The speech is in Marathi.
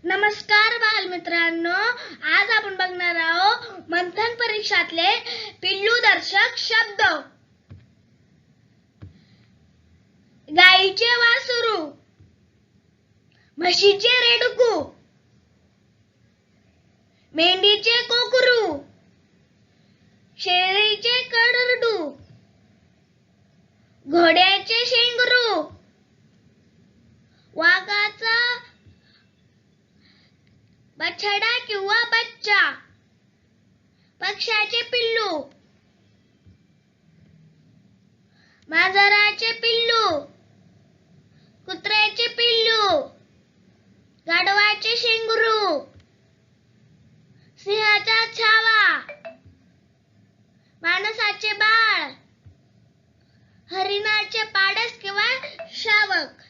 नमस्कार बालमित्रांनो, आज आपण बघणार आहोत मंथन परीक्षातले पिल्लूदर्शक शब्द. गाईचे वासरू, म्हशीचे रेडकू, मेंढीचे कोकरू, शेळीचे करडू, घोड्याचे शेंगरू, वाघाचा बछडा किंवा बच्चा, पक्ष्याचे पिल्लू, मांजराचे पिल्लू, कुत्र्याचे पिल्लू, गाढवाचे शेंगरू, सिंहाचा छावा, माणसाचे बाळ, हरिणाचे पाडस किंवा शावक.